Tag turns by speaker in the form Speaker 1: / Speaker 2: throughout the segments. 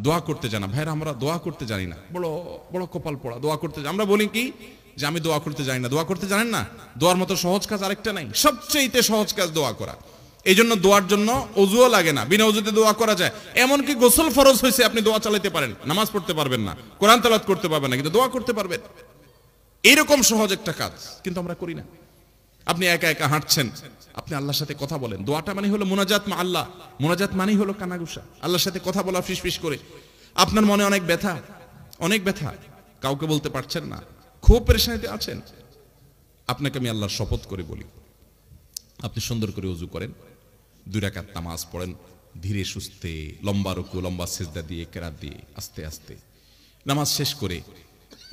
Speaker 1: দোয়া করতে জানা। ভাইরা আমরা দোয়া করতে জানি না, বড় বড় কপাল পড়া। দোয়া করতে আমরা বলি কি যে আমি দোয়া করতে জানি না। দোয়া করতে জানেন না? দোয়ার মতো সহজ কাজ আরেকটা নাই, সবচেয়ে সহজ কাজ দোয়া করা। এই জন্য দোয়ার জন্য অজুও লাগে না, বিনা অজুতে দোয়া করা যায়। এমনকি গোসল ফরজ হয়েছে, আপনি দোয়া চালাতে পারেন, নামাজ পড়তে পারবেন না, কোরআন তেলাওয়াত করতে পারবেন না, কিন্তু দোয়া করতে পারবেন। এইরকম সহজ একটা কাজ কিন্তু আমরা করি না। আপনি একা একা হাঁটছেন, আপনি আল্লাহর সাথে কথা বলেন। দোয়াটা মানে হলো মুনাজাত মা আল্লাহ। মুনাজাত মানে হলো কানাগুসা, আল্লাহর সাথে কথা বলা ফিসফিস করে। আপনার মনে অনেক ব্যথা, অনেক ব্যথা, কাউকে বলতে পারছেন না, খুব পেরেশানিতে আছেন। আপনাকে আমি আল্লাহর শপথ করে বলি, আপনি সুন্দর করে ওযু করেন, 2 রাকাত নামাজ পড়েন, ধীরে সুস্থে, লম্বা রুকু, লম্বা সিজদা দিয়ে, কেরাত দিয়ে, আস্তে আস্তে নামাজ শেষ করে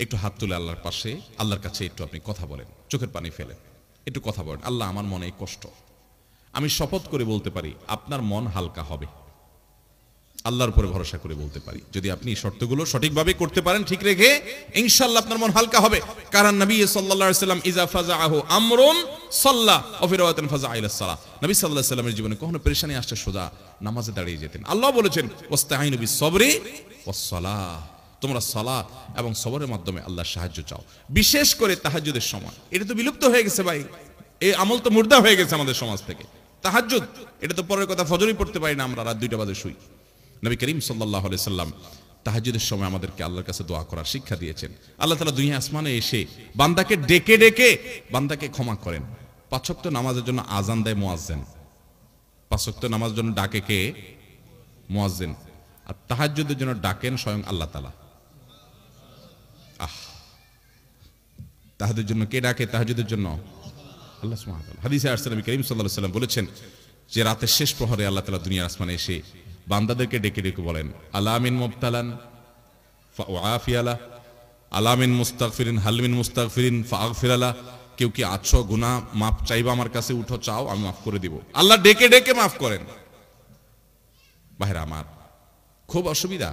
Speaker 1: একটু হাত তুলে আল্লাহর পাশে, আল্লাহর কাছে একটু আপনি কথা বলেন, চোখের পানি ফেলেন, একটু কথা বলেন। আল্লাহ, আমার মনে কষ্ট, আমি শপথ করে বলতে পারি আপনার মন হালকা হবে। আল্লাহর উপরে ভরসা করে বলতে পারি, যদি আপনি শর্তগুলো সঠিকভাবে করতে পারেন, ঠিক রেখে, ইনশাআল্লাহ আপনার মন হালকা হবে। কারণ নবী সাল্লাল্লাহু আলাইহি ওয়াসাল্লাম ইজা ফাজাআহু আমরুন সাল্লা ওয়া ফি রাওয়াতিন ফাজাআ ইলা সালাহ, নবী সাল্লাল্লাহু আলাইহি ওয়াসাল্লামের জীবনে কখনো পেরেশানি আসছে সোজা নামাজে দাঁড়িয়ে যেতেন। আল্লাহ বলেছেন ওয়াস্তাঈনু বিস-সাবরি ওয়াস-সালাহ, তোমরা সালাত এবং সবরের মাধ্যমে আল্লাহর সাহায্য চাও, বিশেষ করে তাহাজ্জুদের সময়। এটা তো বিলুপ্ত হয়ে গেছে ভাই, এই আমল তো মুর্দা হয়ে গেছে আমাদের সমাজ থেকে। তাহাজ্জুদ এটা তো পরের কথা, ফজরই পড়তে পারি না আমরা, রাত 2টা বাজে শুই। নবী করিম সাল্লাল্লাহু আলাইহি সাল্লাম তাহাজ্জুদের সময় আমাদেরকে আল্লাহর কাছে দোয়া করার শিক্ষা দিয়েছেন। আল্লাহ তাআলা দুনিয়া আসমানে এসে বান্দাকে ডেকে ডেকে বান্দাকে ক্ষমা করেন। 5 ওয়াক্ত নামাজের জন্য আযান দেয় মুয়াজ্জিন, 5 ওয়াক্ত নামাজের জন্য ডাকে কে? মুয়াজ্জিন। আর তাহাজ্জুদের জন্য ডাকেন স্বয়ং আল্লাহ তাআলা। তাহাজ্জুদের জন্য কে ডাকে? তাহাজ্জুদের জন্য আল্লাহ সুবহানাহু ওয়া তাআলা। হাদিসে আসছে নবী করিম সাল্লাল্লাহু আলাইহি সাল্লাম বলেছেন যে রাতের শেষ প্রহরে আল্লাহ তাআলা দুনিয়ার আসমানে এসে বান্দাদেরকে ডেকে ডেকে বলেন, আলামিন মুবতালান ফাউআফিয়ালা, আলামিন মুস্তাগফিরিন হালমিন মুস্তাগফিরিন ফাগফিরালা, কেউ কি আছো গুনাহ মাফ চাইবা আমার কাছে, উঠো চাও আমি মাফ করে দিব। আল্লাহ ডেকে ডেকে মাফ করেন। ভাইরা আমার, খুব অসুবিধা,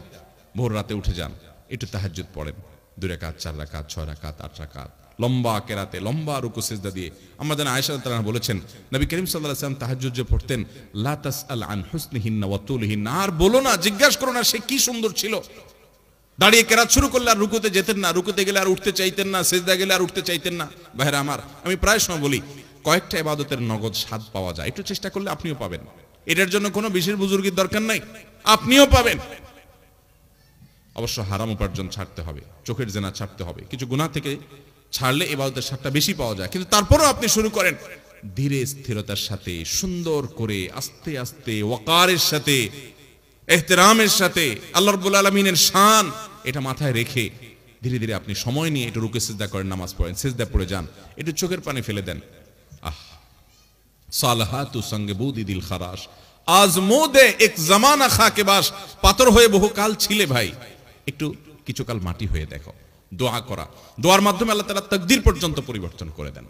Speaker 1: ভোর রাতে উঠে যান, একটু তাহাজ্জুদ পড়েন, 2 রাকাত 4 রাকাত 6 রাকাত 8 রাকাত, লম্বা কেরাতে, লম্বা রুকু সিজদা দিয়ে। আমরা জানি আয়েশা রাদিয়াল্লাহু আনহা বলেছেন নবী করিম সাল্লাল্লাহু আলাইহি ওয়াসাল্লাম তাহাজ্জুদ যে পড়তেন, লা তাসআল আন হুসনিহিন্না ওয়া তুলিহিন্না, আর বলো না, জিজ্ঞাসা করো না সে কি সুন্দর ছিল। দাঁড়িয়ে কেরাত শুরু করলে আর রুকুতে যেতেন না, রুকুতে গেলে আর উঠতে চাইতেন না, সিজদা গেলে আর উঠতে চাইতেন না। ভাইরা আমার, আমি প্রায় সময় বলি, কয়েকটা ইবাদতের নগদ স্বাদ পাওয়া যায়, একটু চেষ্টা করলে আপনিও পাবেন। এটার জন্য কোনো বিশেষ বুজুর্গের দরকার নাই, আপনিও পাবেন। অবশ্য হারাম উপার্জন ছাড়তে হবে, চোখের জেনা ছাড়তে হবে, কিছু গুনাহ থেকে ছাড়লে ইবাদতের স্বাদটা বেশি পাওয়া যায়। কিন্তু তারপরেও আপনি শুরু করেন ধীরে স্থিরতার সাথে, সুন্দর করে, আস্তে আস্তে, ওয়াকারের সাথে, ইহতিরামের সাথে, আল্লাহ রাব্বুল আলামিনের শান এটা মাথায় রেখে ধীরে ধীরে আপনি সময় নিয়ে একটু রুকু সিজদা করেন, নামাজ পড়েন, সিজদা পড়ে যান, একটু চোখের পানি ফেলে দেন। সালাহাতু সঙ্গে বুদি দিল খারাশ, আজমোদে এক জামানা খাকে বাস, পাথর হয়ে বহুকাল ছিলে ভাই, একটু কিছুকাল মাটি হয়ে দেখো। দোয়া করা, দোয়ার মাধ্যমে আল্লাহ তাআলা তাকদীর পর্যন্ত পরিবর্তন করে দেন।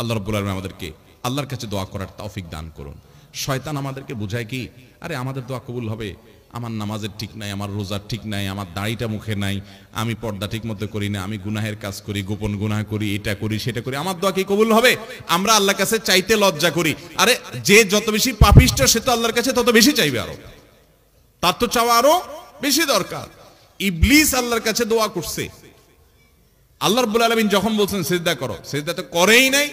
Speaker 1: আল্লাহ রাব্বুল আলামিন আমাদেরকে আল্লাহর কাছে দোয়া করার তৌফিক দান করুন। শয়তান আমাদেরকে বোঝায় কি, আরে আমাদের দোয়া কবুল হবে, আমার নামাজের ঠিক নাই, আমার রোজার ঠিক নাই, আমার দাড়িটা মুখে নাই, আমি পর্দা ঠিক মতো করি না, আমি গুনাহের কাজ করি, গোপন গুনাহ করি, এটা করি সেটা করি, আমার দোয়া কি কবুল হবে? আমরা আল্লাহর কাছে চাইতে লজ্জা করি। আরে যে যত বেশি পাপিষ্ঠ সে তো আল্লাহর কাছে তত বেশি চাইবে, আরো তার তো চাওয়া আরো বেশি দরকার। ইবলিস আল্লাহর কাছে দোয়া করছে, আল্লাহ রাব্বুল আলামিন যখন বলছেন সিজদা করো, সিজদা তো করেই নাই।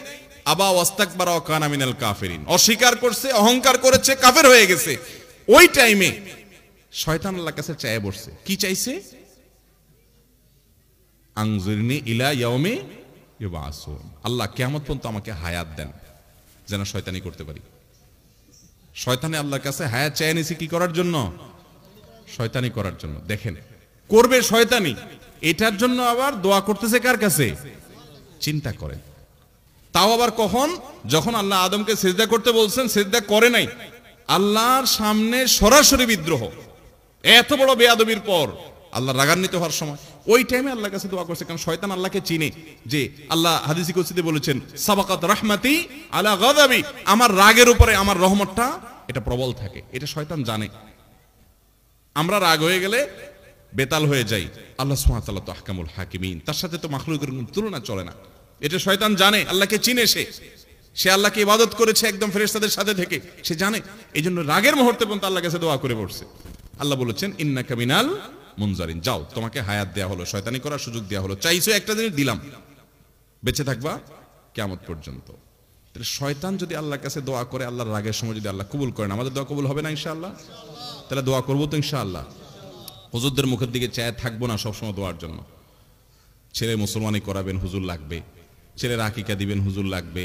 Speaker 1: আবা ওয়াস্তাকবারা ওয়া কানা মিনাল কাফিরিন, অস্বীকার করছে, অহংকার করেছে, কাফের হয়ে গেছে। ওই টাইমে শয়তান আল্লাহর কাছে চায় বসছে, কি চাইছে? আনজিরনি ইলা ইয়াউমি ইউবাসুন, আল্লাহ কিয়ামত পর্যন্ত আমাকে হায়াত দেন, যেন শয়তানি করতে পারি। শয়তানে আল্লাহর কাছে হায়াত চায় নিছে কি করার জন্য? শয়তানি করার জন্য। দেখেন, করবে শয়তানি, এটার জন্য আবার দোয়া করতেছে কার কাছে? চিন্তা করেন। তাও আবার কখন? যখন আল্লাহ আদমকে সিজদা করতে বলছেন, সিজদা করে নাই, আল্লাহর সামনে সরাসরি বিদ্রোহ, এত বড় বেয়াদবির পর আল্লাহ রাগান্বিত হওয়ার সময়, ওই টাইমে আল্লাহর কাছে দোয়া করছে। কারণ শয়তান আল্লাহকে চিনে, যে আল্লাহ হাদিসে কুদসিতে বলেছেন, সাবাকাত রাহমাতি আলা গাযাবি, আমার রাগের উপরে আমার রহমতটা এটা প্রবল থাকে। এটা শয়তান জানে। আমরা রাগ হয়ে গেলে বেতাল হয়ে যাই। আল্লাহ সুবহানাহু ওয়া তাআলা তো আহকামুল হাকিমিন, তার সাথে তো মাখলুকের কোনো তুলনা চলে না। এটা শয়তান জানে, আল্লাহকে চিনে, সে আল্লাহকে ইবাদত করেছে একদম ফেরেশতাদের সাথে থেকে, সে জানে। এই জন্য রাগের মুহূর্তে পর্যন্ত আল্লাহর কাছে দোয়া করে বসছে। আল্লাহ বলেছেন ইন্নাকা মিনাল মুনজারিন, যাও তোমাকে হায়াত দেয়া হলো, শয়তানি করার সুযোগ দেয়া হলো, চাইছো একটা জিনিস দিলাম, বেঁচে থাকবা কিয়ামত পর্যন্ত। তাহলে শয়তান যদি আল্লাহর কাছে দোয়া করে, আল্লাহর রাগের সময় যদি আল্লাহ কবুল করেন, আমাদের দোয়া কবুল হবে না ইনশাআল্লাহ? তাহলে দোয়া করবো তো ইনশাআল্লাহ। হুজুরদের মুখের দিকে চায় থাকবো না সবসময় দোয়ার জন্য। ছেলে মুসলমানি করাবেন, হুজুর লাগবে। ছেলের আকিকা দিবেন, হুজুর লাগবে।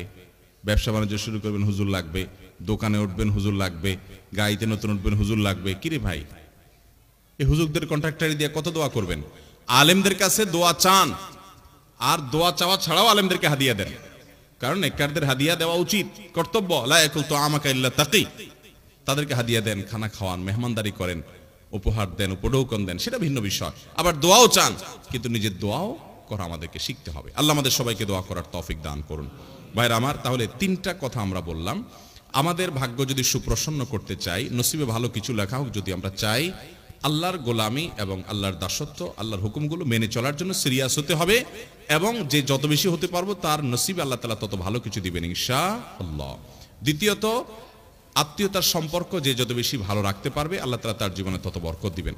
Speaker 1: ব্যবসা বাণিজ্য শুরু করবেন, হুজুর লাগবে। দোকানে উঠবেন, হুজুর লাগবে। গাড়িতে নতুন উঠবেন, হুজুর লাগবে। কিরে ভাই, এই হুজুরদের কন্ট্রাক্টারি দিয়ে কত দোয়া করবেন? আলেমদের কাছে দোয়া চান, আর দোয়া চাওয়া ছাড়াও আলেমদেরকে হাদিয়া দেন। কারণ নেককারদের হাদিয়া দেওয়া উচিত, কর্তব্য। লা ইয়াকুল তুআমাকা ইল্লা তাকি, তাদেরকে হাদিয়া দেন, খানা খাওয়ান, মেহমানদারি করেন, উপহার দেন, উপঢৌকন দেন, সেটা ভিন্ন বিষয়। আবার দোয়াও চান, কিন্তু নিজের দোয়াও করা আমাদেরকে শিখতে হবে। আল্লাহ আমাদের সবাইকে দোয়া করার তৌফিক দান করুন। ভাইরা আমার, তাহলে তিনটা কথা আমরা বললাম। আমাদের ভাগ্য যদি সুপ্রসন্ন করতে চাই, নসিবে ভালো কিছু লেখা হোক যদি আমরা চাই, আল্লাহর গোলামি এবং আল্লাহর দাসত্ব, আল্লাহর হুকুমগুলো মেনে চলার জন্য সিরিয়াস হতে হবে, এবং যে যত বেশি হতে পারবো তার নসিবে আল্লাহ তাআলা তত ভালো কিছু দিবেন ইনশাআল্লাহ। দ্বিতীয়ত, আত্মীয়তার সম্পর্ক যে যত বেশি ভালো রাখতে পারবে, আল্লাহ তাআলা তার জীবনে তত বরকত দিবেন।